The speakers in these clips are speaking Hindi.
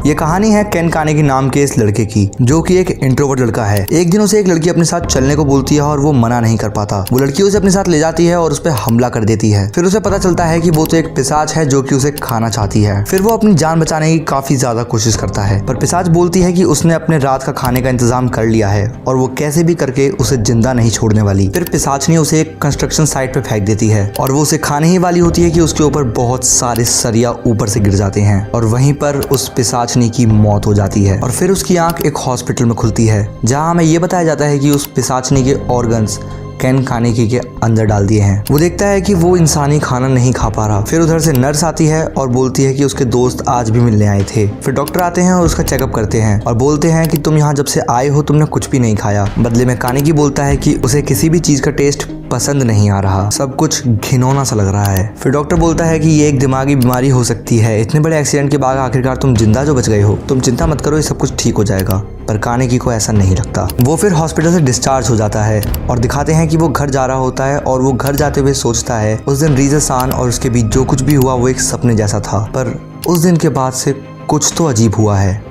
ये कहानी है केन कानेगी नाम के इस लड़के की, जो कि एक इंट्रोवर्ट लड़का है। एक दिन उसे एक लड़की अपने साथ चलने को बोलती है और वो मना नहीं कर पाता। वो लड़की उसे अपने साथ ले जाती है और उस पर हमला कर देती है। फिर उसे पता चलता है कि वो तो एक पिशाच है जो कि उसे खाना चाहती है। फिर वो अपनी जान बचाने की काफी ज्यादा कोशिश करता है, पर पिशाच बोलती है कि उसने अपने रात का खाने का इंतजाम कर लिया है और वो कैसे भी करके उसे जिंदा नहीं छोड़ने वाली। फिर पिशाचनी उसे एक कंस्ट्रक्शन साइट पे फेंक देती है और वो उसे खाने ही वाली होती है कि उसके ऊपर बहुत सारे सरिया ऊपर से गिर जाते हैं और वहीं पर उस पिशाचनी की मौत हो जाती है। और फिर उसकी आंख एक हॉस्पिटल में खुलती है, जहां हमें ये बताया जाता है कि उस पिशाचनी के ऑर्गन्स केन कानेगी के अंदर डाल दिए हैं। वो देखता है कि वो इंसानी खाना नहीं खा पा रहा। फिर उधर से नर्स आती है और बोलती है कि उसके दोस्त आज भी मिलने आए थे। फिर डॉक्टर आते हैं और उसका चेकअप करते हैं और बोलते हैं कि तुम यहाँ जब से आए हो तुमने कुछ भी नहीं खाया। बदले में कानेगी बोलता है कि उसे किसी भी चीज का टेस्ट पसंद नहीं आ रहा, सब कुछ घिनौना सा लग रहा है। फिर डॉक्टर बोलता है कि ये एक दिमागी बीमारी हो सकती है, इतने बड़े एक्सीडेंट के बाद आखिरकार तुम जिंदा जो बच गए हो, तुम चिंता मत करो, ये सब कुछ ठीक हो जाएगा। पर कानेगी को ऐसा नहीं लगता। वो फिर हॉस्पिटल से डिस्चार्ज हो जाता है और दिखाते हैं कि वो घर जा रहा होता है और वो घर जाते हुए सोचता है उस दिन रीज़ा सान और उसके बीच जो कुछ भी हुआ वो एक सपने जैसा था, पर उस दिन के बाद से कुछ तो अजीब हुआ है,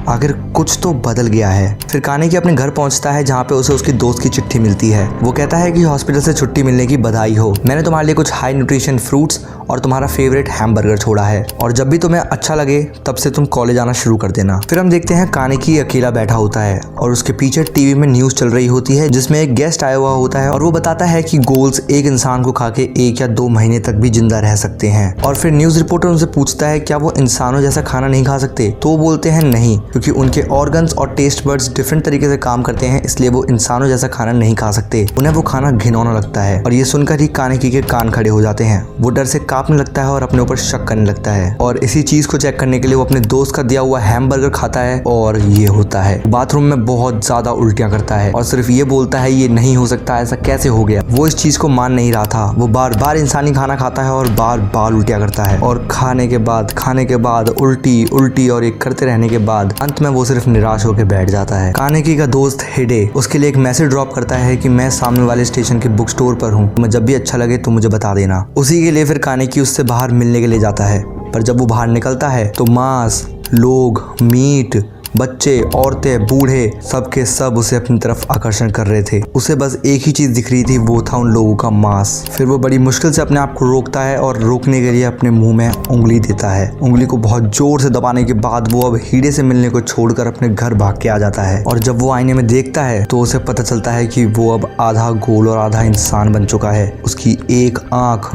आखिर कुछ तो बदल गया है। फिर कानेगी अपने घर पहुंचता है, जहां पे उसे उसकी दोस्त की चिट्ठी मिलती है। वो कहता है कि हॉस्पिटल से छुट्टी मिलने की बधाई हो, मैंने तुम्हारे लिए कुछ हाई न्यूट्रिशन फ्रूट्स और तुम्हारा फेवरेट हैमबर्गर छोड़ा है और जब भी तुम्हें अच्छा लगे तब से तुम कॉलेज आना शुरू कर देना। फिर हम देखते हैं कानेगी अकेला बैठा होता है और उसके पीछे टीवी में न्यूज चल रही होती है, जिसमें एक गेस्ट आया हुआ होता है और वो बताता है कि गोल्स एक इंसान को खा के 1 या 2 महीने तक भी जिंदा रह सकते हैं। और फिर न्यूज रिपोर्टर उनसे पूछता है क्या वो इंसानों जैसा खाना नहीं खा सकते, तो वो बोलते हैं नहीं, क्योंकि उनके ऑर्गन्स और टेस्ट बर्ड्स डिफरेंट तरीके से काम करते हैं, इसलिए वो इंसानों जैसा खाना नहीं खा सकते, उन्हें वो खाना घिनौना लगता है। और ये सुनकर ही कानेगी के कान खड़े हो जाते हैं। वो डर से कांपने लगता है और अपने ऊपर शक करने लगता है और इसी चीज को चेक करने के लिए वो अपने दोस्त का दिया हुआ हैमबर्गर खाता है और ये होता है। बाथरूम में बहुत ज्यादा उल्टियां करता है और सिर्फ ये बोलता है ये नहीं हो सकता, ऐसा कैसे हो गया। वो इस चीज को मान नहीं रहा था। वो बार बार इंसानी खाना खाता है और बार बार उल्टियां करता है और खाने के बाद उल्टी उल्टी और ये करते रहने के बाद अंत में वो सिर्फ निराश होकर बैठ जाता है। कानेगी का दोस्त हिडे उसके लिए एक मैसेज ड्रॉप करता है कि मैं सामने वाले स्टेशन के बुक स्टोर पर हूँ, तुम्हें जब भी अच्छा लगे तो मुझे बता देना। उसी के लिए फिर कानेगी उससे बाहर मिलने के लिए जाता है, पर जब वो बाहर निकलता है तो मांस, लोग, मीट, बच्चे, औरतें, बूढ़े सबके सब उसे अपनी तरफ आकर्षण कर रहे थे। उसे बस एक ही चीज दिख रही थी, वो था उन लोगों का मांस। फिर वो बड़ी मुश्किल से अपने आप को रोकता है और रोकने के लिए अपने मुंह में उंगली देता है। उंगली को बहुत जोर से दबाने के बाद वो अब हीरे से मिलने को छोड़कर अपने घर भाग के आ जाता है और जब वो आईने में देखता है तो उसे पता चलता है कि वो अब आधा गोल और आधा इंसान बन चुका है। उसकी एक आंख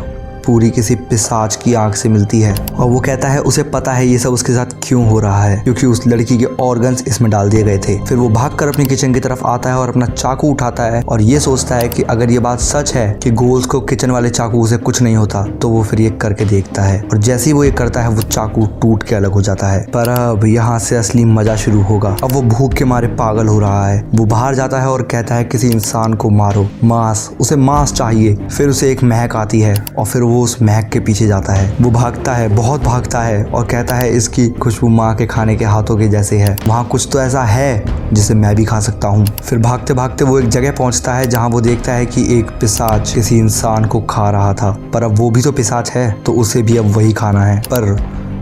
पूरी किसी पिशाच की आंख से मिलती है और वो कहता है उसे पता है ये सब उसके साथ क्यों हो रहा है, क्योंकि उस लड़की के ऑर्गन्स इसमें डाल दिए गए थे। फिर वो भागकर अपनी किचन की तरफ आता है और अपना चाकू उठाता है और ये सोचता है कि अगर ये बात सच है कि गोल्स को किचन वाले चाकू से कुछ नहीं होता तो वो फिर ये करके देखता है और जैसे ही वो ये करता है वो चाकू टूट के अलग हो जाता है। पर अब यहाँ से असली मजा शुरू होगा। अब वो भूख के मारे पागल हो रहा है। वो बाहर जाता है और कहता है किसी इंसान को मारो, मांस, उसे मांस चाहिए। फिर उसे एक महक आती है और फिर वो उस महक के पीछे जाता है। वो भागता है, बहुत भागता है और कहता है इसकी खुशबू माँ के खाने के हाथों के जैसे है, वहाँ कुछ तो ऐसा है जिसे मैं भी खा सकता हूँ। फिर भागते भागते वो एक जगह पहुँचता है जहाँ वो देखता है कि एक पिशाच किसी इंसान को खा रहा था, पर अब वो भी तो पिशाच है तो उसे भी अब वही खाना है। पर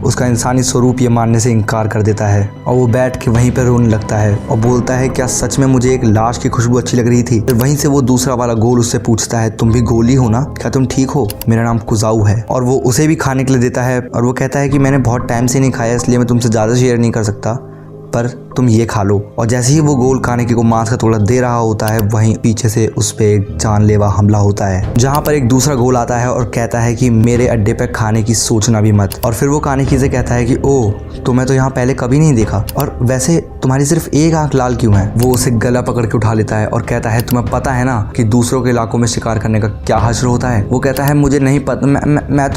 उसका इंसानी स्वरूप ये मानने से इनकार कर देता है और वो बैठ के वहीं पर रोने लगता है और बोलता है क्या सच में मुझे एक लाश की खुशबू अच्छी लग रही थी। फिर वहीं से वो दूसरा वाला गोल उससे पूछता है तुम भी गोली हो ना, क्या तुम ठीक हो, मेरा नाम कुजाऊ है। और वो उसे भी खाने के लिए देता है और वो कहता है कि मैंने बहुत टाइम से नहीं खाया इसलिए मैं तुमसे ज़्यादा शेयर नहीं कर सकता, पर तुम ये खा लो। और जैसे ही वो गोल कानेगी को मांस का टुकड़ा दे रहा होता है वहीं पीछे से उस पे एक जानलेवा हमला होता है, जहाँ पर एक दूसरा गोल आता है और कहता है कि मेरे अड्डे पे खाने की सोचना भी मत। और फिर वो कानेगी से कहता है कि ओह तुम्हें तो यहाँ पहले कभी नहीं देखा, और वैसे तुम्हारी सिर्फ एक आंख लाल क्यों है। वो उसे गला पकड़ के उठा लेता है और कहता है तुम्हें पता है ना कि दूसरों के इलाकों में शिकार करने का क्या हश्र होता है। वो कहता है मुझे नहीं पता, मैं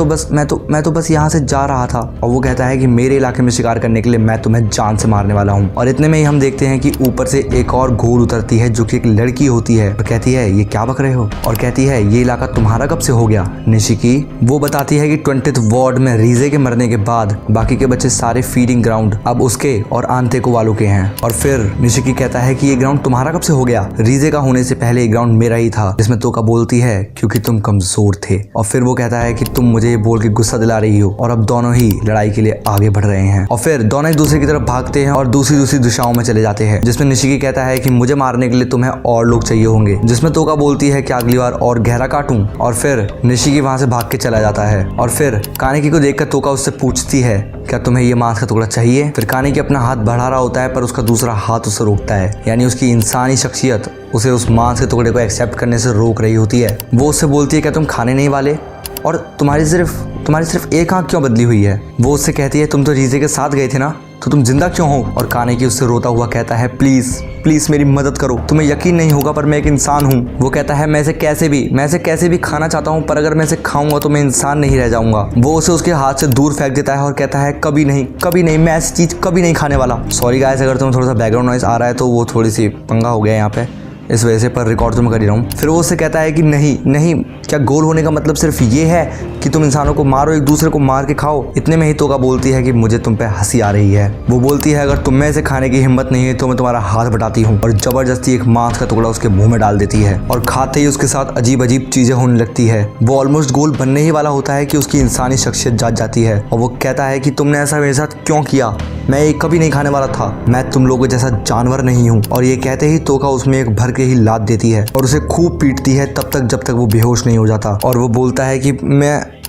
तो बस यहाँ से जा रहा था। और वो कहता है कि मेरे इलाके में शिकार करने के लिए मैं तुम्हें जान से मारने वाला वाला हूँ। और इतने में ही हम देखते हैं कि ऊपर से एक और घोल उतरती है जो कि एक लड़की होती है और कहती है ये क्या बक रहे हो, और कहती है ये इलाका तुम्हारा कब से हो गया निशिकी। वो बताती है कि 20th वार्ड में रीजे के मरने के बाद बाकी के बच्चे सारे फीडिंग ग्राउंड अब उसके और आंतेको वालों के हैं। और फिर निशिकी कहता है कि ये ग्राउंड तुम्हारा कब से हो गया, रीजे का होने से पहले ये ग्राउंड मेरा ही था। जिसमें तोका बोलती है क्योंकि तुम कमजोर थे। और फिर वो कहता है कि तुम मुझे ये बोल के गुस्सा दिला रही हो। और अब दोनों ही लड़ाई के लिए आगे बढ़ रहे हैं और फिर दोनों एक दूसरे की तरफ भागते हैं और दूसरी दिशाओं में चले जाते हैं। जिसमें निशिकी कहता है कि मुझे मारने के लिए तुम्हें और लोग चाहिए होंगे। जिसमें तोका बोलती है कि अगली बार और गहरा काटूं। और फिर निशिकी वहां से भाग के चला जाता है। और फिर कानेकी को देखकर तोका उससे पूछती है क्या तुम्हें ये मांस का टुकड़ा चाहिए। फिर कानेकी अपना हाथ बढ़ा रहा होता है पर उसका दूसरा हाथ उसे रोकता है, यानी उसकी इंसानी शख्सियत उसे उस मांस के टुकड़े को एक्सेप्ट करने से रोक रही होती है। वो उससे बोलती है क्या तुम खाने नहीं वाले, और तुम्हारी सिर्फ एक आंख क्यों बदली हुई है। वो उससे कहती है तुम तो रीजे के साथ गए थे ना, तो तुम जिंदा क्यों हो। और कानेकी उससे रोता हुआ कहता है प्लीज मेरी मदद करो, तुम्हें यकीन नहीं होगा पर मैं एक इंसान हूँ। वो कहता है मैं इसे कैसे भी खाना चाहता हूँ, पर अगर मैं इसे खाऊंगा तो मैं इंसान नहीं रह जाऊंगा। वो उसे उसके हाथ से दूर फेंक देता है और कहता है कभी नहीं मैं ऐसी चीज कभी नहीं खाने वाला। सॉरी गाइस अगर तुम्हें थोड़ा सा बैकग्राउंड नॉइस आ रहा है तो वो थोड़ी सी पंगा हो गया यहाँ पे, इस वजह से, पर रिकॉर्ड तो मैं कर ही रहा हूँ। फिर वो उससे कहता है कि नहीं क्या गोल होने का मतलब सिर्फ ये है कि तुम इंसानों को मारो, एक दूसरे को मार के खाओ। इतने में ही तोका बोलती है कि मुझे तुम पे हंसी आ रही है। वो बोलती है अगर तुम में इसे खाने की हिम्मत नहीं है तो मैं तुम्हारा हाथ बटाती हूँ। और जबरदस्ती एक मांस का टुकड़ा उसके मुंह में डाल देती है और खाते ही उसके साथ अजीब चीजें होने लगती है। वो ऑलमोस्ट गोल बनने ही वाला होता है कि उसकी इंसानी शख्सियत जाग जाती है और वो कहता है कि तुमने ऐसा मेरे साथ क्यों किया, मैं ये कभी नहीं खाने वाला था, मैं तुम लोगों जैसा जानवर नहीं हूँ। और ये कहते ही तोका उसमें एक भर के ही लात देती है और उसे खूब पीटती है तब तक जब तक वो बेहोश नहीं हो जाता। और वो बोलता है कि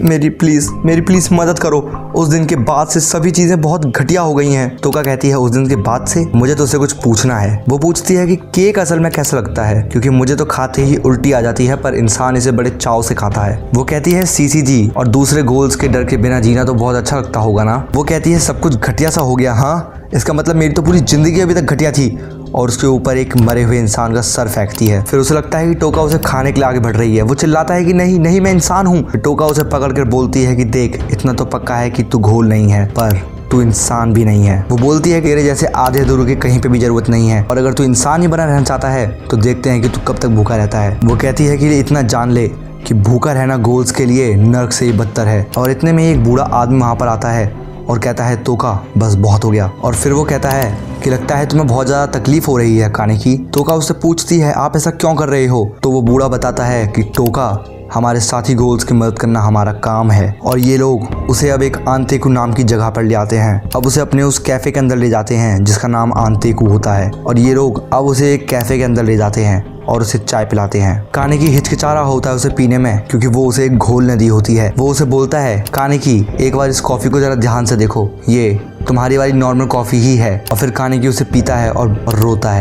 मेरी प्लीज मदद करो। उस दिन के बाद से सभी चीजें बहुत घटिया हो गई हैं। तोका कहती है उस दिन के बाद से मुझे तो उससे कुछ पूछना है। वो पूछती है कि केक असल में कैसा लगता है, क्योंकि मुझे तो खाते ही उल्टी आ जाती है पर इंसान इसे बड़े चाव से खाता है। वो कहती है सीसीजी और दूसरे गोल्स के डर के बिना जीना तो बहुत अच्छा लगता होगा ना। वो कहती है सब कुछ घटिया सा हो गया, हाँ इसका मतलब मेरी तो पूरी जिंदगी अभी तक घटिया थी। और उसके ऊपर एक मरे हुए इंसान का सर फेंकती है। फिर उसे लगता है कि टोका उसे खाने के लिए आगे बढ़ रही है। वो चिल्लाता है कि नहीं मैं इंसान हूँ। टोका उसे पकड़कर बोलती है कि देख इतना तो पक्का है कि तू घोल नहीं है पर तू इंसान भी नहीं है। वो बोलती है कि तेरे जैसे आधे अधूरे की कहीं पे भी जरूरत नहीं है, और अगर तू इंसान ही बना रहना चाहता है तो देखते हैं कि तू कब तक भूखा रहता है। वो कहती है कि इतना जान ले कि भूखा रहना गोल्स के लिए नर्क से ही बदतर है। और इतने में एक बूढ़ा आदमी वहाँ पर आता है और कहता है तोका बस बहुत हो गया। और फिर वो कहता है कि लगता है तुम्हें बहुत ज़्यादा तकलीफ हो रही है कानेकी। तोका उससे पूछती है आप ऐसा क्यों कर रहे हो। तो वो बूढ़ा बताता है कि टोका हमारे साथी गोल्स की मदद करना हमारा काम है। और ये लोग उसे अब एक आंतेकू नाम की जगह पर ले आते हैं। अब उसे अपने उस कैफे के अंदर ले जाते हैं जिसका नाम आंतेकू होता है। और ये लोग अब उसे एक कैफे के अंदर ले जाते हैं और उसे चाय पिलाते हैं। कानेकी हिचकिचा रहा होता है उसे पीने में, क्योंकि वो उसे एक घोल नदी होती है। वो उसे बोलता है कानेकी एक बार इस कॉफी को जरा ध्यान से देखो, ये तुम्हारी वाली नॉर्मल कॉफी ही है। और फिर कानेकी उसे पीता है और रोता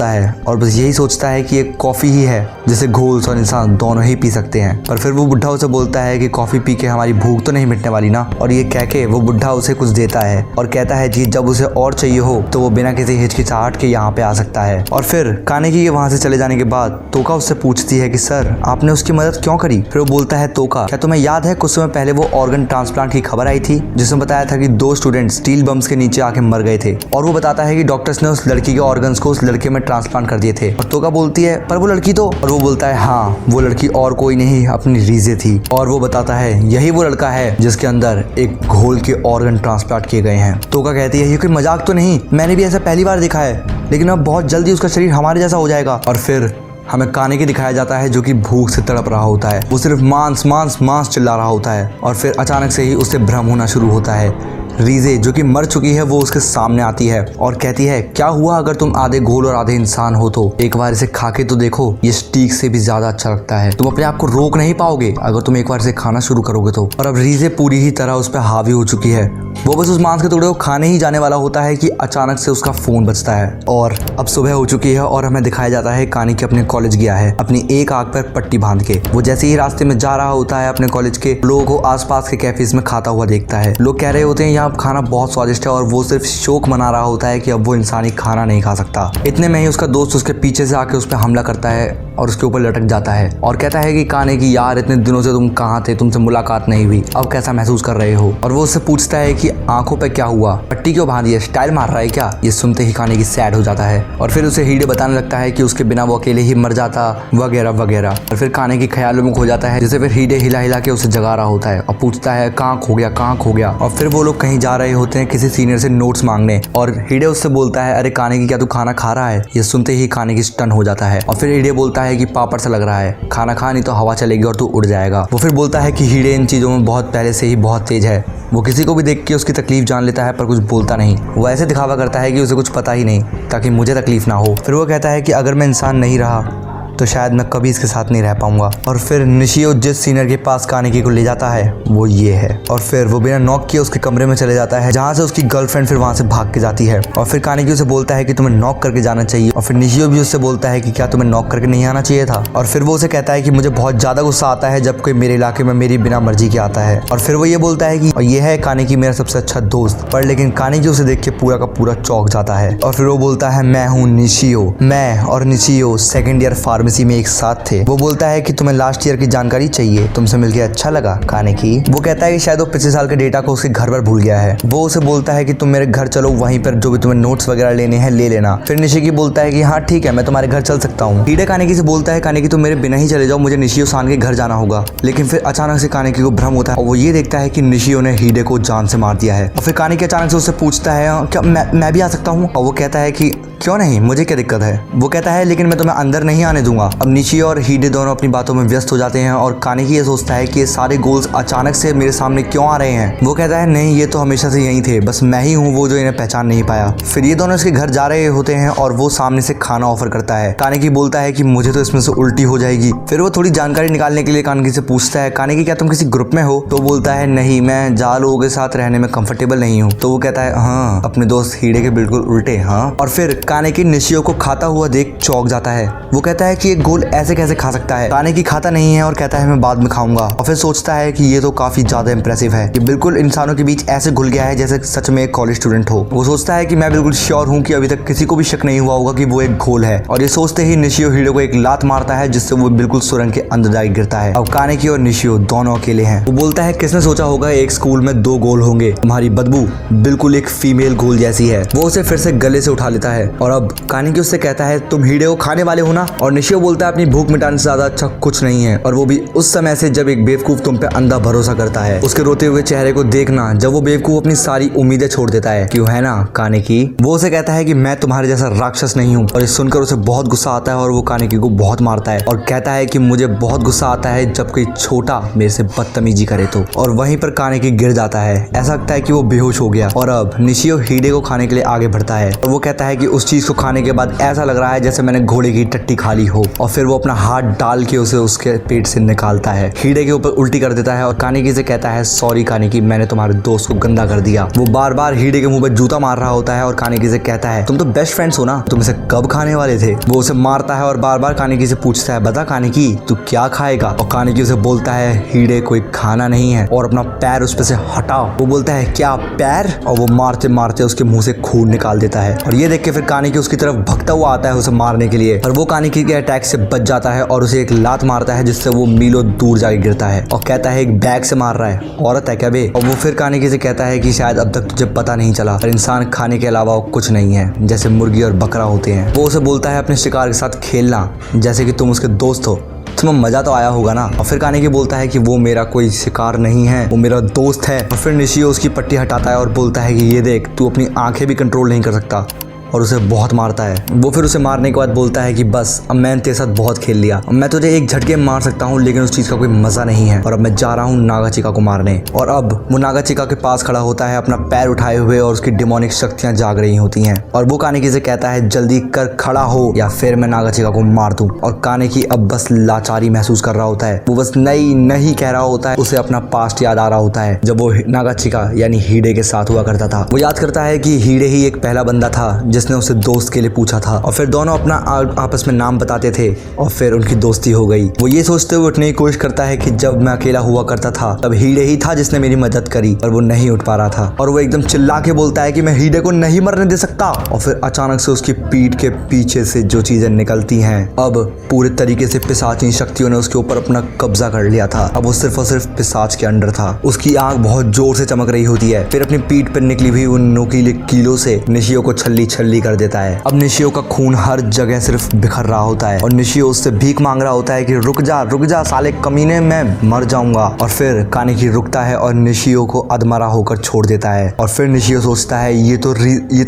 है और बस यही सोचता है कि एक कॉफी ही है जिसे घोल्स और इंसान दोनों ही पी सकते हैं। पर फिर वो बुढ़ा उसे बोलता है कि कॉफी पी के हमारी भूख तो नहीं मिटने वाली ना। और ये कह के वो बुढ़ा उसे कुछ देता है और कहता है कि जब उसे और चाहिए हो तो वो बिना किसी हिचकिचाहट के यहाँ पे आ सकता है। और फिर कानेकी के वहाँ से चले जाने के बाद तोका उससे पूछती है कि सर आपने उसकी मदद क्यों करी। फिर वो बोलता है तोका क्या तुम्हें याद है कुछ समय पहले वो ऑर्गन ट्रांसप्लांट की खबर आई थी जिसमें बताया था कि 2 स्टूडेंट स्टील बम्स के नीचे आके मर गए थे। और वो बताता है कि डॉक्टर्स ने उस लड़की के ऑर्गन्स को उस लड़के में ट्रांसप्लांट कर दिए थे। और तोका बोलती है पर वो लड़की तो। और वो बोलता है हाँ वो लड़की और कोई नहीं अपनी रीजे थी। और वो बताता है यही वो लड़का है जिसके अंदर एक घोल के ऑर्गन ट्रांसप्लांट किए गए हैं। तोका कहती है ये कोई मजाक तो नहीं, मैंने भी ऐसा पहली बार देखा है, लेकिन अब बहुत जल्दी उसका शरीर हमारे जैसा हो जाएगा। और फिर हमें कानेकी दिखाया जाता है जो कि भूख से तड़प रहा होता है। वो सिर्फ मांस चिल्ला रहा होता है। और फिर अचानक से ही उसे भ्रम होना शुरू होता है। रीजे जो कि मर चुकी है वो उसके सामने आती है और कहती है क्या हुआ अगर तुम आधे घोल और आधे इंसान हो तो एक बार इसे खा के तो देखो, ये स्टीक से भी ज्यादा अच्छा लगता है। तुम अपने आप को रोक नहीं पाओगे अगर तुम एक बार इसे खाना शुरू करोगे तो। और अब रीजे पूरी ही तरह उस पर हावी हो चुकी है। वो बस उस मांस के टुकड़े को खाने ही जाने वाला होता है कि अचानक से उसका फोन बजता है। और अब सुबह हो चुकी है और हमें दिखाया जाता है कानेकी अपने कॉलेज गया है अपनी एक आंख पर पट्टी बांध के। वो जैसे ही रास्ते में जा रहा होता है अपने कॉलेज के लोगों को आसपास के कैफेज में खाता हुआ देखता है। लोग कह रहे होते हैं यहाँ खाना बहुत स्वादिष्ट है और वो सिर्फ शौक मना रहा होता है कि अब वो इंसानी खाना नहीं खा सकता। इतने में ही उसका दोस्त उसके पीछे से आके उस पर हमला करता है और उसके ऊपर लटक जाता है और कहता है कि काने की यार इतने दिनों से तुम कहाँ थे, तुमसे मुलाकात नहीं हुई, अब कैसा महसूस कर रहे हो। और वो उससे पूछता है कि आंखों पे क्या हुआ, पट्टी क्यों बांधी है, स्टाइल मार रहा है क्या। ये सुनते ही काने की सैड हो जाता है और फिर उसे हीडे बताने लगता है कि उसके बिना वो अकेले ही मर जाता वगैरह वगैरह। और फिर काने की ख्यालों में खो जाता है, जिसे फिर हीडे हिला हिला के उसे जगा रहा होता है और पूछता है कहाँ खो गया, कहाँ खो गया। और फिर वो लोग कहीं जा रहे होते हैं किसी सीनियर से नोट्स मांगने और हीडे उससे बोलता है अरे काने की क्या तू खाना खा रहा है। ये सुनते ही काने की स्टन हो जाता है और फिर हीडे बोलता है कि पापड़ सा लग रहा है, खाना खा नहीं तो हवा चलेगी और तू उड़ जाएगा। वो फिर बोलता है कि हीडे इन चीज़ों में बहुत पहले से ही बहुत तेज है, वो किसी को भी देख के उसकी तकलीफ जान लेता है पर कुछ बोलता नहीं। वो ऐसे दिखावा करता है कि उसे कुछ पता ही नहीं ताकि मुझे तकलीफ ना हो। फिर वो कहता है कि अगर मैं इंसान नहीं रहा तो शायद मैं कभी इसके साथ नहीं रह पाऊंगा। और फिर निशियो जिस सीनियर के पास कानेकी को ले जाता है वो ये है और फिर वो बिना नॉक किए उसके कमरे में चले जाता है जहाँ से उसकी गर्लफ्रेंड फिर वहाँ से भाग के जाती है। और फिर कानेकी उसे बोलता है कि तुम्हें नॉक करके जाना चाहिए और फिर निशियो भी उससे बोलता है कि क्या तुम्हें नॉक करके नहीं आना चाहिए था। और फिर वो उसे कहता है कि मुझे बहुत ज़्यादा गुस्सा आता है जब कोई मेरे इलाके में मेरी बिना मर्जी के आता है। और फिर वो ये बोलता है कि और ये है कानेकी मेरा सबसे अच्छा दोस्त। पर लेकिन कानेकी उसे देख के पूरा का पूरा चौंक जाता है और फिर वो बोलता है मैं हूँ निशियो, मैं और निशियो सेकेंड ईयर फार्मेसी में एक साथ थे। वो बोलता है कि तुम्हें लास्ट ईयर की जानकारी चाहिए, तुमसे मिलके अच्छा लगा कानेकी। वो कहता है कि शायद वो पिछले साल के डेटा को उसके घर पर भूल गया है। वो उसे बोलता है कि तुम मेरे घर चलो, वहीं पर जो भी तुम्हें नोट्स वगैरह लेने हैं ले लेना। फिर निशिकी बोलता है कि हाँ ठीक है मैं तुम्हारे घर चल सकता हूँ। हीडे कानेकी से बोलता है कानेकी तुम मेरे बिना ही चले जाओ, मुझे निशियो सान के घर जाना होगा। लेकिन फिर अचानक से कानेकी को भ्रम होता है और वो ये देखता है कि निशियो ने हीडे को जान से मार दिया है। और फिर कानेकी अचानक से उससे पूछता है क्या मैं भी आ सकता हूँ। और वो कहता है कि क्यों नहीं, मुझे क्या दिक्कत है। वो कहता है लेकिन मैं तुम्हें अंदर नहीं आने दूंगा। अब निशियो और हीडे दोनों अपनी बातों में व्यस्त हो जाते हैं और कानेकी ये सोचता है कि ये सारे गोल्स अचानक से मेरे सामने क्यों आ रहे हैं। वो कहता है नहीं ये तो हमेशा से यही थे, बस मैं ही हूँ वो जो इन्हें पहचान नहीं पाया। फिर ये दोनों इसके घर जा रहे होते हैं और वो सामने से खाना ऑफर करता है। कानेकी बोलता है कि मुझे तो इसमें से उल्टी हो जाएगी। फिर वो थोड़ी जानकारी निकालने के लिए कानेकी से पूछता है कानेकी क्या तुम किसी ग्रुप में हो। तो बोलता है नहीं मैं जहाँ लोगों के साथ रहने में कंफर्टेबल नहीं हूँ। तो वो कहता है हाँ अपने दोस्त हीडे के बिल्कुल उल्टे। हाँ। और फिर कानेकी निशियो को खाता हुआ देख चौंक जाता है। वो कहता है कि एक गोल ऐसे कैसे खा सकता है। कानेकी खाता नहीं है और कहता है मैं बाद में खाऊंगा। और फिर सोचता है कि ये तो काफी ज्यादा इंप्रेसिव है, ये बिल्कुल इंसानों के बीच ऐसे घुल गया है जैसे सच में एक कॉलेज स्टूडेंट हो। वो सोचता है कि मैं बिल्कुल श्योर हूँ कि अभी तक किसी को भी शक नहीं हुआ होगा कि वो एक घोल है। और ये सोचते ही निशियो हीडे को एक लात मारता है जिससे वो बिल्कुल सुरंग के अंदर जाकर गिरता है। अब कानेकी और निशियो दोनों अकेले हैं। वो बोलता है किसने सोचा होगा एक स्कूल में दो गोल होंगे, तुम्हारी बदबू बिल्कुल एक फीमेल गोल जैसी है। वो उसे फिर से गले से उठा लेता है और अब कानेकी उससे कहता है तुम हीडे को खाने वाले हो ना। और निशियो बोलता है अपनी भूख मिटाने से ज्यादा अच्छा कुछ नहीं है, और वो भी उस समय से जब एक बेवकूफ तुम पे अंधा भरोसा करता है। उसके रोते हुए चेहरे को देखना जब वो बेवकूफ अपनी सारी उम्मीदें छोड़ देता है, क्यों है ना कानेकी। वो उसे कहता है कि मैं तुम्हारे जैसा राक्षस नहीं हूँ। और ये सुनकर उसे बहुत गुस्सा आता है और वो कानेकी को बहुत मारता है और कहता है कि मुझे बहुत गुस्सा आता है जब कोई छोटा मेरे से बदतमीजी करे तो। और वहीं पर कानेकी गिर जाता है, ऐसा लगता है कि वो बेहोश हो गया। और अब निशियो हीडे को खाने के लिए आगे बढ़ता है और वो कहता है कि उस चीज को खाने के बाद ऐसा लग रहा है जैसे मैंने घोड़े की टट्टी खा ली हो। और फिर वो अपना हाथ डाल के उसे उसके पेट से निकालता है, हीडे के ऊपर उल्टी कर देता है और कानेकी से कहता है सॉरी कानेकी मैंने तुम्हारे दोस्त को गंदा कर दिया। वो बार बार हीडे के मुंह पे जूता मार रहा होता है और कानेकी से कहता है तुम तो बेस्ट फ्रेंड्स हो ना, तुम इसे कब खाने वाले थे। वो उसे मारता है और बार बार कानेकी से पूछता है बता कानेकी तू क्या खाएगा। और कानेकी उसे बोलता है हीडे कोई खाना नहीं है और अपना पैर उस पे से हटाओ। वो बोलता है क्या पैर, और वो मारते मारते उसके मुंह से खून निकाल देता है। और ये देख के फिर कानेकी उसकी तरफ भगता हुआ आता है उसे मारने के लिए, और वो कानेकी के अटैक से बच जाता है और उसे एक लात मारता है जिससे वो मीलों दूर जाके गिरता है और कहता है एक बैग से मार रहा है, औरत है क्या बे। और वो फिर कानेकी से कहता है कि शायद अब तक तुझे पता नहीं चला पर इंसान खाने के अलावा कुछ नहीं है, जैसे मुर्गी और बकरा होते हैं। वो उसे बोलता है अपने शिकार के साथ खेलना जैसे कि तुम उसके दोस्त हो, तुम्हें मजा तो आया होगा ना। और फिर कानेकी बोलता है कि वो मेरा कोई शिकार नहीं है, वो मेरा दोस्त है। और फिर निशियो उसकी पट्टी हटाता है और बोलता है कि ये देख तू अपनी आंखें भी कंट्रोल नहीं कर सकता, और उसे बहुत मारता है। वो फिर उसे मारने के बाद बोलता है कि बस अब मैंने तेरे साथ बहुत खेल लिया, मैं तुझे एक झटके में मार सकता हूँ लेकिन उस चीज का कोई मजा नहीं है, और अब मैं जा रहा हूँ नागाचिका को मारने। और अब वो नागाचिका के पास खड़ा होता है अपना पैर उठाए हुए और उसकी डिमोनिक शक्तियां जाग रही होती हैं। और वो कानेकी से कहता है जल्दी कर खड़ा हो या फिर मैं नागाचिका को मार दूं। और कानेकी अब बस लाचारी महसूस कर रहा होता है, वो बस नहीं कह रहा होता है, उसे अपना पास्ट याद आ रहा होता है जब वो नागाचिका यानी हीडे के साथ हुआ करता था। वो याद करता है कि हीडे ही एक पहला बंदा था जिसने उसे दोस्त के लिए पूछा था और फिर दोनों अपना आपस में नाम बताते थे और फिर उनकी दोस्ती हो गई। वो ये सोचते हुए उठने की कोशिश करता है कि जब मैं अकेला हुआ करता था तब हीडे ही था जिसने मेरी मदद करी, पर वो नहीं उठ पा रहा था और वो एकदम चिल्ला के बोलता है कि मैं हीडे को नहीं मरने दे सकता। और फिर अचानक से उसकी पीठ के पीछे से जो चीजें निकलती हैं, अब पूरे तरीके से पिशाची शक्तियों ने उसके ऊपर अपना कब्जा कर लिया था। अब वो सिर्फ और सिर्फ पिशाच के अंडर था। उसकी आंख बहुत जोर से चमक रही होती है, फिर अपनी पीठ पर निकली हुई उन नोकीले कीलों से निशियो को छल्ली छल्ली कर देता है। अब निशियो का खून हर जगह सिर्फ बिखर रहा होता है और निशियो उससे भीख मांग रहा होता है कि रुक जा साले कमीने, मैं मर जाऊंगा। और फिर कानेकी रुकता है और निशियो को अधमरा होकर छोड़ देता है। और फिर निशियो सोचता है ये तो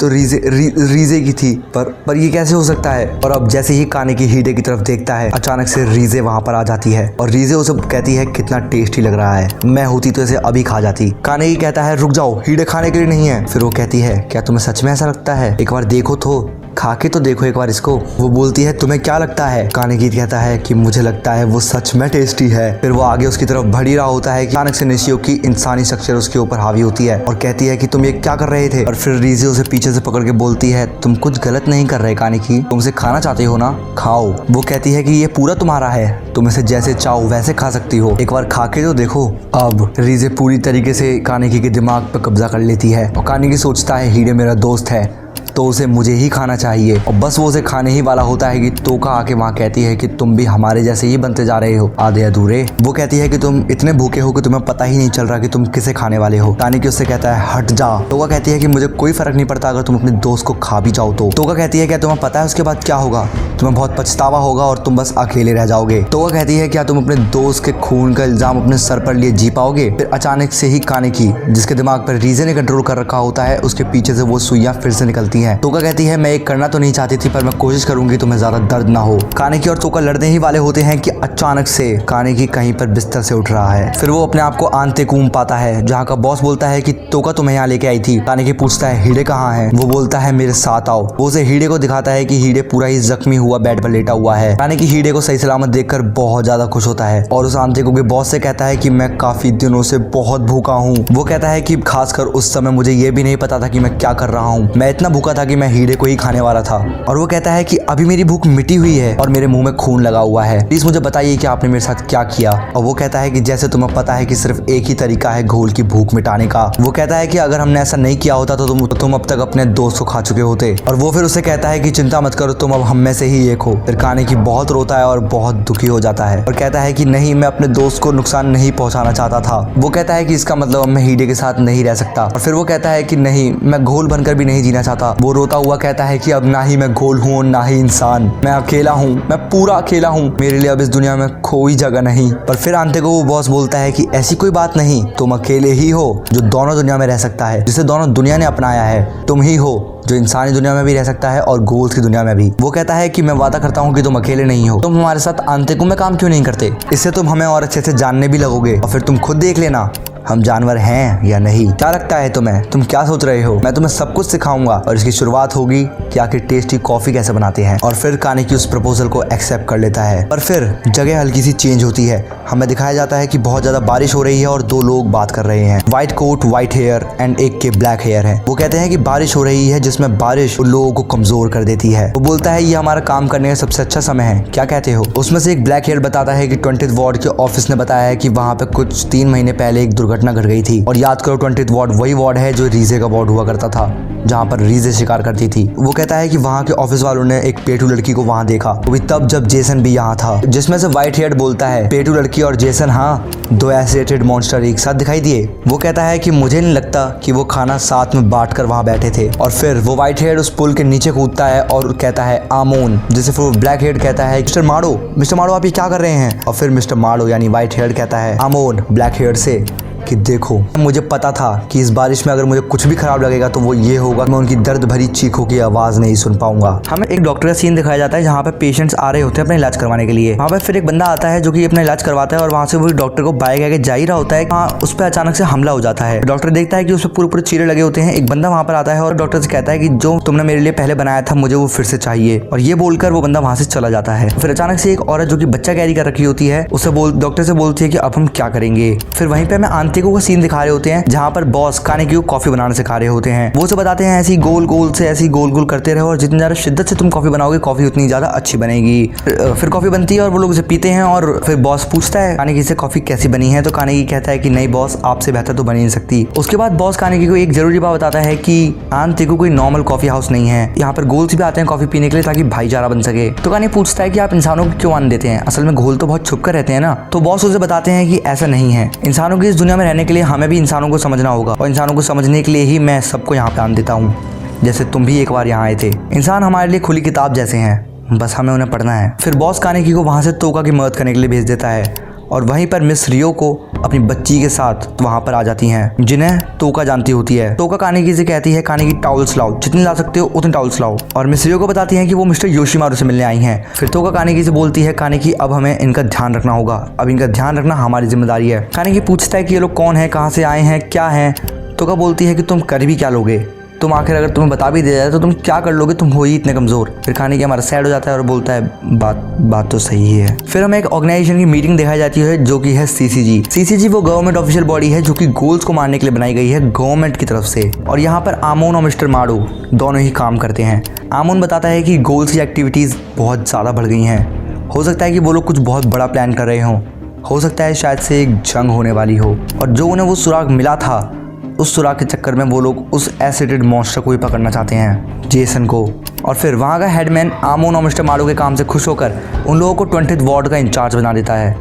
रीजे की थी, पर ये कैसे हो सकता है। और अब जैसे ही कानेकी हीडे की तरफ देखता है, अचानक से रीजे वहां पर आ जाती है और रीजे उसे कहती है कितना टेस्टी लग रहा है, मैं होती तो इसे अभी खा जाती। कानेकी कहता है रुक जाओ, हीडे खाने के लिए नहीं है। फिर वो कहती है क्या तुम्हें सच में ऐसा लगता है, एक बार देखो तो, खा के तो देखो एक बार इसको। वो बोलती है तुम्हें क्या लगता है। कानेकी कहता है कि मुझे लगता है वो सच में टेस्टी है। फिर वो आगे उसकी तरफ बढ़ ही रहा होता है कि अचानक से निशियो की इंसानी शख्सियत उसके ऊपर हावी होती है और कहती है कि तुम ये क्या कर रहे थे। और फिर रीजे उसे पीछे से पकड़ के बोलती है तुम कुछ गलत नहीं कर रहे कानेकी, तुम इसे खाना चाहते हो ना, खाओ। वो कहती है कि ये पूरा तुम्हारा है, तुम इसे जैसे चाहो वैसे खा सकती हो, एक बार खा के तो देखो। अब रीजे पूरी तरीके से कानेकी के दिमाग पर कब्जा कर लेती है और कानेकी सोचता है हीडे मेरा दोस्त है तो उसे मुझे ही खाना चाहिए। और बस वो उसे खाने ही वाला होता है कि तोका आके वहाँ कहती है कि तुम भी हमारे जैसे ही बनते जा रहे हो, आधे अधूरे। वो कहती है कि तुम इतने भूखे हो कि तुम्हें पता ही नहीं चल रहा कि तुम किसे खाने वाले हो। कानेकी उससे कहता है हट जा। तोका कहती है कि मुझे कोई फर्क नहीं पड़ता अगर तुम अपने दोस्त को खा भी जाओ तो। तोका कहती है क्या तुम्हें पता है उसके बाद क्या होगा, तुम्हें बहुत पछतावा होगा और तुम बस अकेले रह जाओगे। तोका कहती है क्या तुम अपने दोस्त के खून का इल्जाम अपने सर पर लिए जी पाओगे। फिर अचानक से ही कानेकी, जिसके दिमाग पर रीजे ने कंट्रोल कर रखा होता है, उसके पीछे से वो सुइयां फिर से निकलती हैं। तोका कहती है मैं ये करना तो नहीं चाहती थी पर मैं कोशिश करूंगी तुम्हें ज्यादा दर्द ना हो। कानेकी और तोका लड़ने ही वाले होते हैं कि अचानक से कानेकी कहीं पर बिस्तर से उठ रहा है। फिर वो अपने आप को आंतेकूम पाता है जहाँ का बॉस बोलता है कि तोका तुम्हें यहाँ लेके आई थी। कानेकी पूछता है हीडे कहाँ है। वो बोलता है मेरे साथ आओ। वो उसे हीडे को दिखाता है कि हीडे पूरा ही जख्मी हुआ बेड पर लेटा हुआ है। कानेकी हीडे को सही सलामत देखकर बहुत ज्यादा खुश होता है और उस आंतेकू के बॉस से कहता है कि मैं काफी दिनों से बहुत भूखा हूँ। वो कहता है कि खासकर उस समय मुझे ये भी नहीं पता था कि मैं क्या कर रहा हूँ, मैं इतना भूखा था कि मैं हीडे को ही खाने वाला था। और वो कहता है कि अभी मेरी भूख मिटी हुई है और मेरे मुंह में खून लगा हुआ है, प्लीज मुझे बताइए कि आपने मेरे साथ क्या किया। और वो कहता है कि जैसे तुम्हें पता है कि सिर्फ एक ही तरीका है घोल की भूख मिटाने का। वो कहता है कि अगर हमने ऐसा नहीं किया होता तो तुम अब तक अपने दोस्त को खा चुके होते। और वो फिर उसे कहता है कि चिंता मत करो, तुम अब हम में से ही एक हो। फिर कानेकी बहुत रोता है और बहुत दुखी हो जाता है और कहता है कि नहीं, मैं अपने दोस्त को नुकसान नहीं पहुंचाना चाहता था। वो कहता है कि इसका मतलब अब मैं हीडे के साथ नहीं रह सकता। और फिर वो कहता है कि नहीं, मैं घोल बनकर भी नहीं जीना चाहता। वो रोता हुआ कहता है कि अब ना ही मैं घोल हूँ ना ही इंसान, मैं अकेला हूँ, मैं पूरा अकेला हूँ, मेरे लिए अब इस दुनिया में कोई जगह नहीं। पर फिर आंते को वो बॉस बोलता है कि ऐसी कोई बात नहीं, तुम अकेले ही हो जो दोनों दुनिया में रह सकता है, जिसे दोनों दुनिया ने अपनाया है। तुम ही हो जो इंसानी दुनिया में भी रह सकता है और घोल की दुनिया में भी। वो कहता है कि मैं वादा करता हूँ कि तुम अकेले नहीं हो, तुम हमारे साथ आंतेकू में काम क्यों नहीं करते, इससे तुम हमें और अच्छे से जानने भी लगोगे और फिर तुम खुद देख लेना हम जानवर हैं या नहीं। क्या लगता है तुम्हें, तुम क्या सोच रहे हो, मैं तुम्हें सब कुछ सिखाऊंगा और इसकी शुरुआत होगी कि आखिर टेस्टी कॉफी कैसे बनाते हैं। और फिर कानेकी उस प्रपोजल को एक्सेप्ट कर लेता है। पर फिर जगह हल्की सी चेंज होती है, हमें दिखाया जाता है कि बहुत ज्यादा बारिश हो रही है और दो लोग बात कर रहे हैं, white coat white hair and एक के ब्लैक हेयर है। वो कहते हैं कि बारिश हो रही है जिसमें बारिश उन लोगों को कमजोर कर देती है। वो बोलता है ये हमारा काम करने का सबसे अच्छा समय है, क्या कहते हो। उसमें से एक ब्लैक हेयर बताता है कि 20th वार्ड के ऑफिस ने बताया है कि वहाँ पे कुछ 3 महीने पहले एक दुर्घटना घट गई थी। और याद करो 20th वार्ड वही वार्ड है जो रीजे का वार्ड हुआ करता था, जहाँ पर रीजे शिकार करती थी। वो कहता है कि वहाँ के ऑफिस वालों ने एक पेटू लड़की को वहाँ देखा, वो भी तब जब जेसन भी यहाँ था। जिसमें से व्हाइट हेयर बोलता है पेटू लड़की और जेसन, हाँ, दो एसिडेटेड मॉन्स्टर एक साथ दिखाई दिए। वो कहता है कि मुझे नहीं लगता कि वो खाना साथ में बांट कर वहाँ बैठे थे। और फिर वो व्हाइट हेयर उस पुल के नीचे कूदता है और कहता है आमोन, जिसे फिर वो ब्लैक हेयर कहता है मिस्टर माड़ो आप ये क्या कर रहे हैं। और फिर मिस्टर माड़ो यानी व्हाइट हेयर कहता है आमोन ब्लैक हेयर से कि देखो, मुझे पता था कि इस बारिश में अगर मुझे कुछ भी खराब लगेगा तो वो ये होगा, मैं उनकी दर्द भरी चीखों की आवाज नहीं सुन पाऊंगा। हमें एक डॉक्टर का सीन दिखाया जाता है जहाँ पे पेशेंट्स आ रहे होते हैं अपना इलाज करवाने के लिए। वहाँ पे फिर एक बंदा आता है जो कि अपना इलाज करवाता है और वहाँ से वो डॉक्टर को बाइक आगे जा ही रहा होता है, वहाँ उस पर अचानक से हमला हो जाता है। डॉक्टर देखता है कि उस पर पूरे चीरे लगे होते हैं। एक बंदा वहाँ पर आता है और डॉक्टर से कहता है कि जो तुमने मेरे लिए पहले बनाया था मुझे वो फिर से चाहिए। और ये बोलकर वो बंदा वहाँ से चला जाता है। फिर अचानक से एक औरत जो कि बच्चा कैरी कर रखी होती है उसे डॉक्टर से बोलती है कि अब हम क्या करेंगे। फिर वहीं पे हमें आंतेको का सीन दिखा रहे होते हैं जहाँ पर बॉस कानेकी को कॉफी बनाना सिखा रहे होते हैं। वो उसे बताते हैं ऐसी गोल गोल से ऐसी गोल गोल करते रहो और जितनी ज्यादा शिद्दत से तुम कॉफी बनाओगे कॉफी उतनी ज्यादा अच्छी बनेगी। फिर कॉफी बनती है और वो लोग उसे पीते हैं और फिर बॉस पूछता है कानेकी से कॉफी कैसी बनी है, तो कानेकी कहता है कि नहीं बॉस, आपसे बेहतर तो बनी नहीं सकती। उसके बाद बॉस कानेकी को एक जरूरी बात बताता है कि आंतेको कोई नॉर्मल कॉफी हाउस नहीं है, यहाँ पर गोल्स भी आते हैं कॉफी पीने के लिए ताकि भाईचारा बन सके। तो कानेकी पूछता है कि आप इंसानों को क्यों आने देते हैं, असल में घोल तो बहुत छुप कर रहते हैं ना। तो बॉस उसे बताते हैं कि ऐसा नहीं है, इंसानों की इस दुनिया में रहने के लिए हमें भी इंसानों को समझना होगा और इंसानों को समझने के लिए ही मैं सबको यहाँ पे आने देता हूँ, जैसे तुम भी एक बार यहाँ आए थे। इंसान हमारे लिए खुली किताब जैसे हैं, बस हमें उन्हें पढ़ना है। फिर बॉस कानेकी को वहाँ से तोका की मदद करने के लिए भेज देता है और वहीं पर मिस रियो को अपनी बच्ची के साथ वहाँ पर आ जाती हैं जिन्हें तोका जानती होती है। तोका कानेकी से कहती है कानेकी टॉवल्स लाओ, जितनी ला सकते हो उतने टॉवल्स लाओ, और मिस रियो को बताती हैं कि वो मिस्टर योशिमारू से मिलने आई हैं। फिर तोका कानेकी से बोलती है कानेकी अब हमें इनका ध्यान रखना होगा, अब इनका ध्यान रखना हमारी जिम्मेदारी है। कानेकी पूछता है कि ये लोग कौन है, कहाँ से आए हैं, क्या है। तोका बोलती है कि तुम कर भी क्या लोगे, तुम आखिर अगर तुम्हें बता भी दिया जाए तो तुम क्या कर लोगे, तुम हो ही इतने कमज़ोर। फिर कानेकी हमारा सैड हो जाता है और बोलता है बात तो सही है। फिर हमें एक ऑर्गेनाइजेशन की मीटिंग दिखाई जाती है जो कि है सीसीजी। सीसीजी वो गवर्नमेंट ऑफिशियल बॉडी है जो कि गोल्स को मारने के लिए बनाई गई है गवर्नमेंट की तरफ से, और यहाँ पर आमोन और मिस्टर माडो दोनों ही काम करते हैं। आमोन बताता है कि गोल्स की एक्टिविटीज़ बहुत ज़्यादा बढ़ गई हैं, हो सकता है कि वो लोग कुछ बहुत बड़ा प्लान कर रहे हों, हो सकता है शायद से एक जंग होने वाली हो, और जो उन्हें वो सुराग मिला था उस सुराग के चक्कर में वो लोग उस एसिडेड मॉन्स्टर को ही पकड़ना चाहते हैं, जेसन को। और फिर वहाँ का हेडमैन आमोन और मिस्टर माडो के काम से खुश होकर उन लोगों को 20th वार्ड का इंचार्ज बना देता है,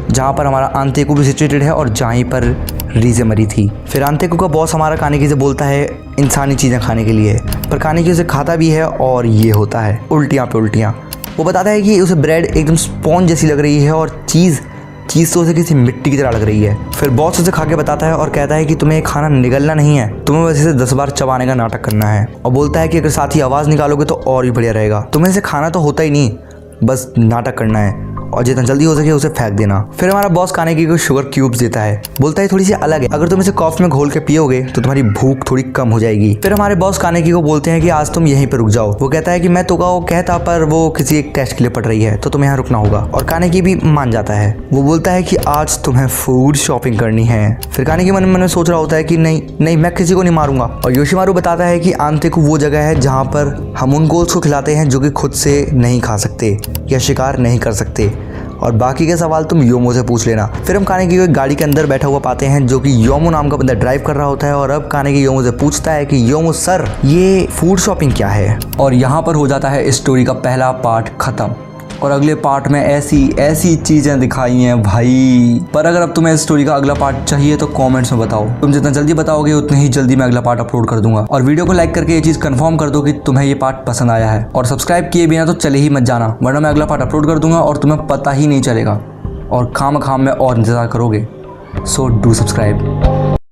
जहाँ पर हमारा आंतेको भी सिचुएटेड है और जहाँ पर रीजे मरी थी। फिर आंतेको का बॉस हमारा कानेकी से बोलता है इंसानी चीज़ें खाने के लिए, पर कानेकी उसे खाता भी है और ये होता है उल्टियाँ पे उल्टियाँ। वो बताता है कि उसे ब्रेड एकदम स्पॉन्ज जैसी लग रही है और चीज़ तो उसे किसी मिट्टी की तरह लग रही है। फिर बॉस उसे खा के बताता है और कहता है कि तुम्हें खाना निगलना नहीं है, तुम्हें बस इसे 10 बार चबाने का नाटक करना है, और बोलता है कि अगर साथ ही आवाज़ निकालोगे तो और भी बढ़िया रहेगा। तुम्हें इसे खाना तो होता ही नहीं, बस नाटक करना है और जितना जल्दी हो सके उसे फेंक देना। फिर हमारा बॉस कानेकी को शुगर क्यूब्स देता है, बोलता है थोड़ी सी अलग है, अगर तुम इसे कॉफी में घोल के पियोगे तो तुम्हारी भूख थोड़ी कम हो जाएगी। फिर हमारे बॉस कानेकी को बोलते हैं कि आज तुम यहीं पर रुक जाओ। वो कहता है कि मैं तोका को कहता पर वो किसी एक टेस्ट के लिए पड़ रही है तो तुम्हें यहाँ रुकना होगा, और कानेकी भी मान जाता है। वो बोलता है कि आज तुम्हें फूड शॉपिंग करनी है। फिर कानेकी मन में सोच रहा होता है कि नहीं मैं किसी को नहीं मारूंगा, और योशिमारू बताता है कि आंतेको वो जगह है जहाँ पर हम उन गोल्स को खिलाते हैं जो कि खुद से नहीं खा सकते या शिकार नहीं कर सकते, और बाकी के सवाल तुम योमो से पूछ लेना। फिर हम कानेकी को एक गाड़ी के अंदर बैठा हुआ पाते हैं जो कि योमो नाम का बंदा ड्राइव कर रहा होता है, और अब कानेकी योमो से पूछता है कि योमो सर ये फूड शॉपिंग क्या है। और यहाँ पर हो जाता है स्टोरी का पहला पार्ट खत्म, और अगले पार्ट में ऐसी चीज़ें दिखाई हैं भाई। पर अगर अब तुम्हें इस स्टोरी का अगला पार्ट चाहिए तो कमेंट्स में बताओ, तुम जितना जल्दी बताओगे उतनी ही जल्दी मैं अगला पार्ट अपलोड कर दूंगा। और वीडियो को लाइक करके ये चीज़ कंफर्म कर दो कि तुम्हें ये पार्ट पसंद आया है, और सब्सक्राइब किए बिना तो चले ही मत जाना, वरना मैं अगला पार्ट अपलोड कर दूंगा और तुम्हें पता ही नहीं चलेगा और खाम में और इंतज़ार करोगे। So do subscribe.